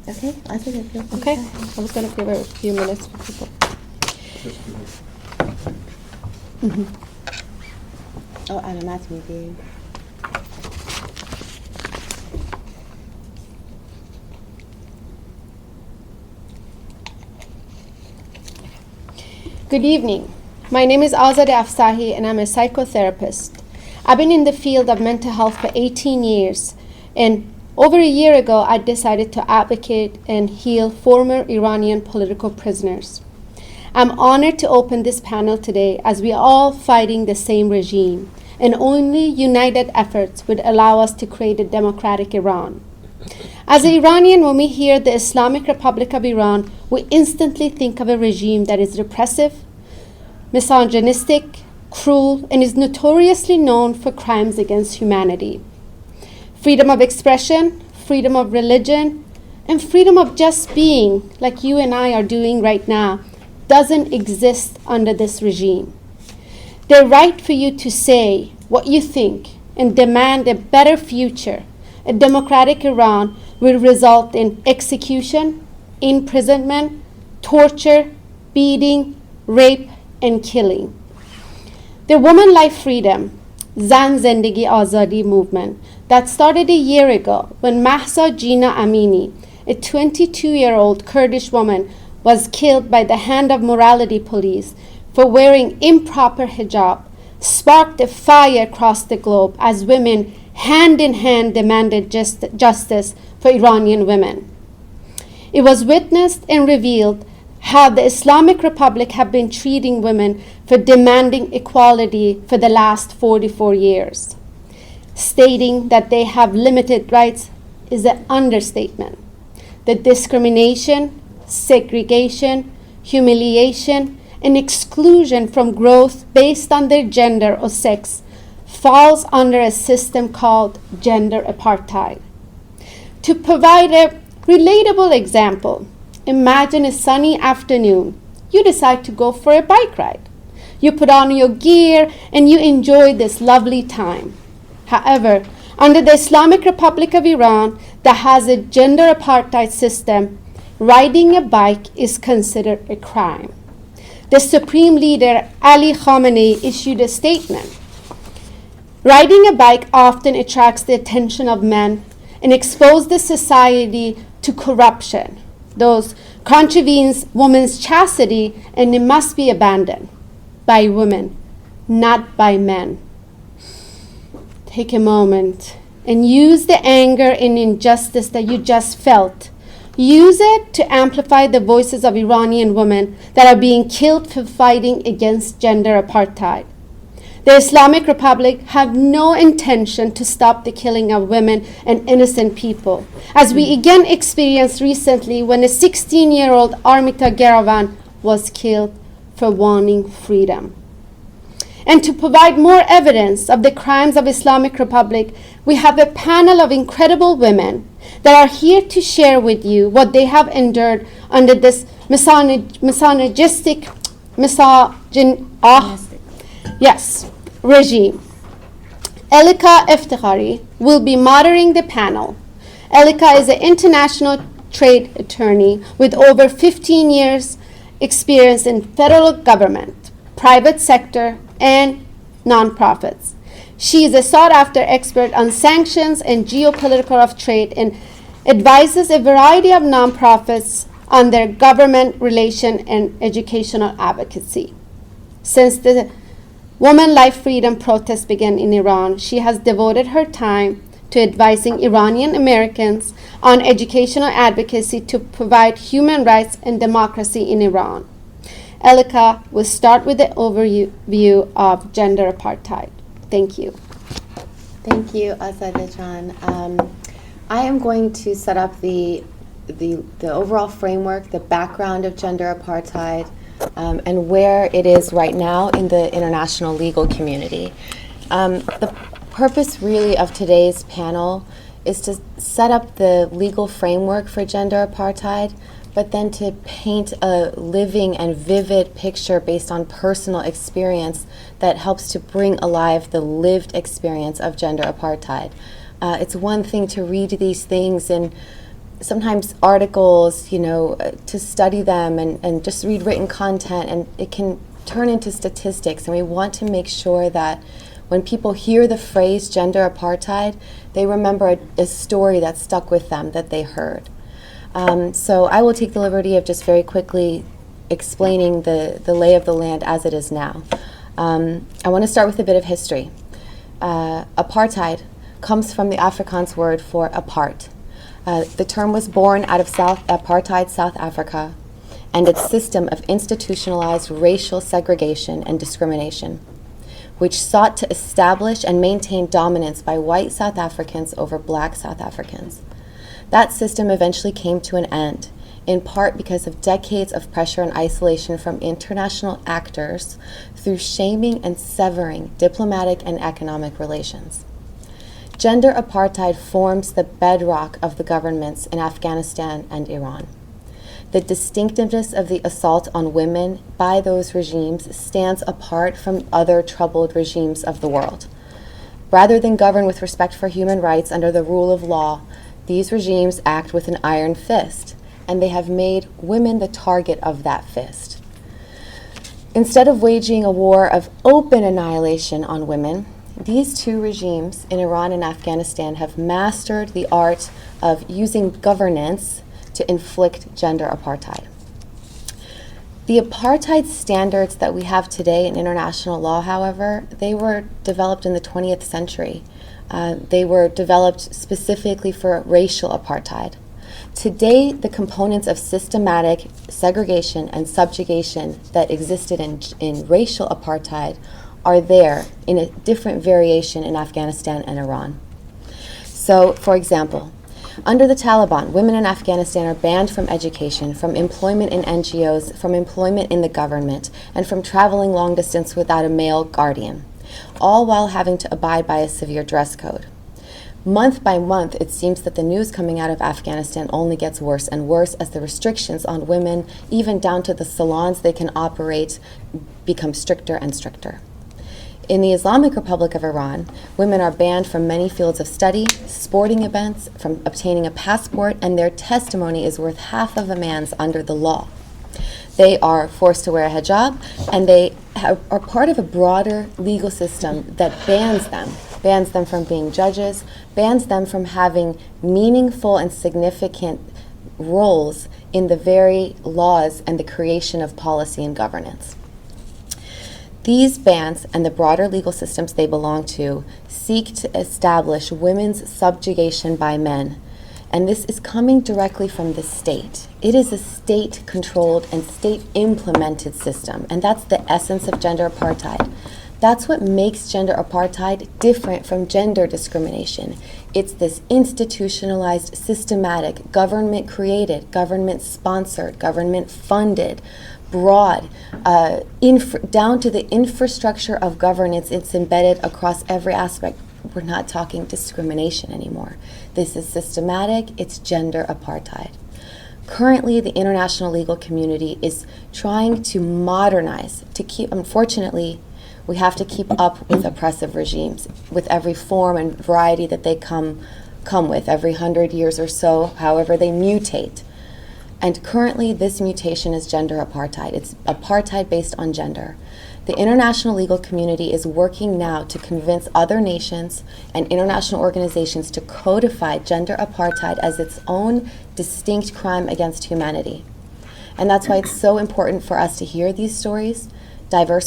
Okay, I'll take it. Okay, I was going to give her a few minutes for people. Oh, automatically. Good evening. My name is Azadeh Afsahi and I'm a psychotherapist. I've been in the field of mental health for 18 years, and over a year ago I decided to advocate and heal former Iranian political prisoners. I'm honored to open this panel today as we are all fighting the same regime, and only united efforts would allow us to create a democratic Iran. As an Iranian, when we hear the Islamic Republic of Iran, we instantly think of a regime that is repressive, misogynistic, cruel, and is notoriously known for crimes against humanity. Freedom of expression, freedom of religion, and freedom of just being, like you and I are doing right now, doesn't exist under this regime. The right for you to say what you think and demand a better future, a democratic Iran, will result in execution, imprisonment, torture, beating, rape, and killing. The Woman Life Freedom, Zan Zendegi Azadi movement that started a year ago when Mahsa Jina Amini, a 22-year-old Kurdish woman, was killed by the hand of morality police for wearing improper hijab, sparked a fire across the globe as women hand in hand demanded justice for Iranian women. It was witnessed and revealed how the Islamic Republic have been treating women for demanding equality for the last 44 years. Stating that they have limited rights is an understatement. The discrimination, segregation, humiliation, and exclusion from growth based on their gender or sex falls under a system called gender apartheid. To provide a relatable example, imagine a sunny afternoon. You decide to go for a bike ride. You put on your gear and you enjoy this lovely time. However, under the Islamic Republic of Iran that has a gender apartheid system, riding a bike is considered a crime. The Supreme Leader Ali Khamenei issued a statement. Riding a bike often attracts the attention of men and exposes the society to corruption. Those contravenes women's chastity and it must be abandoned by women, not by men. Take a moment and use the anger and injustice that you just felt. Use it to amplify the voices of Iranian women that are being killed for fighting against gender apartheid. The Islamic Republic have no intention to stop the killing of women and innocent people, as we again experienced recently when a 16-year-old Armita Geravan was killed for wanting freedom. And to provide more evidence of the crimes of Islamic Republic, we have a panel of incredible women that are here to share with you what they have endured under this misogynistic regime. Elika Eftekhari will be moderating the panel. Elika is an international trade attorney with over 15 years experience in federal government, private sector, and nonprofits. She is a sought-after expert on sanctions and geopolitical of trade and advises a variety of nonprofits on their government relation and educational advocacy. Since the Woman Life Freedom protests began in Iran, she has devoted her time to advising Iranian Americans on educational advocacy to provide human rights and democracy in Iran. Elika will start with the overview of gender apartheid. Thank you. Thank you, Azadeh Jan. I am going to set up the overall framework, the background of gender apartheid, and where it is right now in the international legal community. The purpose really of today's panel is to set up the legal framework for gender apartheid, but then to paint a living and vivid picture based on personal experience that helps to bring alive the lived experience of gender apartheid. It's one thing to read these things and sometimes articles, to study them and just read written content, and it can turn into statistics. And we want to make sure that when people hear the phrase gender apartheid, they remember a story that stuck with them that they heard. So I will take the liberty of just very quickly explaining the lay of the land as it is now. I want to start with a bit of history. Apartheid comes from the Afrikaans word for apart. The term was born out of apartheid South Africa and its system of institutionalized racial segregation and discrimination, which sought to establish and maintain dominance by white South Africans over black South Africans. That system eventually came to an end, in part because of decades of pressure and isolation from international actors through shaming and severing diplomatic and economic relations. Gender apartheid forms the bedrock of the governments in Afghanistan and Iran. The distinctiveness of the assault on women by those regimes stands apart from other troubled regimes of the world. Rather than govern with respect for human rights under the rule of law, these regimes act with an iron fist, and they have made women the target of that fist. Instead of waging a war of open annihilation on women, these two regimes in Iran and Afghanistan have mastered the art of using governance to inflict gender apartheid. The apartheid standards that we have today in international law, however, they were developed in the 20th century. They were developed specifically for racial apartheid. Today, the components of systematic segregation and subjugation that existed in racial apartheid are there in a different variation in Afghanistan and Iran. So, for example, under the Taliban, women in Afghanistan are banned from education, from employment in NGOs, from employment in the government, and from traveling long distance without a male guardian, all while having to abide by a severe dress code. Month by month, it seems that the news coming out of Afghanistan only gets worse and worse as the restrictions on women, even down to the salons they can operate, become stricter and stricter. In the Islamic Republic of Iran, women are banned from many fields of study, sporting events, from obtaining a passport, and their testimony is worth half of a man's under the law. They are forced to wear a hijab, and they are part of a broader legal system that bans them from being judges, bans them from having meaningful and significant roles in the very laws and the creation of policy and governance. These bans and the broader legal systems they belong to seek to establish women's subjugation by men, and this is coming directly from the state. It is a state-controlled and state-implemented system, and that's the essence of gender apartheid. That's what makes gender apartheid different from gender discrimination. It's this institutionalized, systematic, government-created, government-sponsored, government-funded, broad, down to the infrastructure of governance. It's embedded across every aspect. We're not talking discrimination anymore. This is systematic. It's gender apartheid. Currently, the international legal community is trying to modernize, unfortunately, we have to keep up with oppressive regimes, with every form and variety that they come with, every 100 years or so, however they mutate. And currently, this mutation is gender apartheid. It's apartheid based on gender. The international legal community is working now to convince other nations and international organizations to codify gender apartheid as its own distinct crime against humanity. And that's why it's so important for us to hear these stories, diverse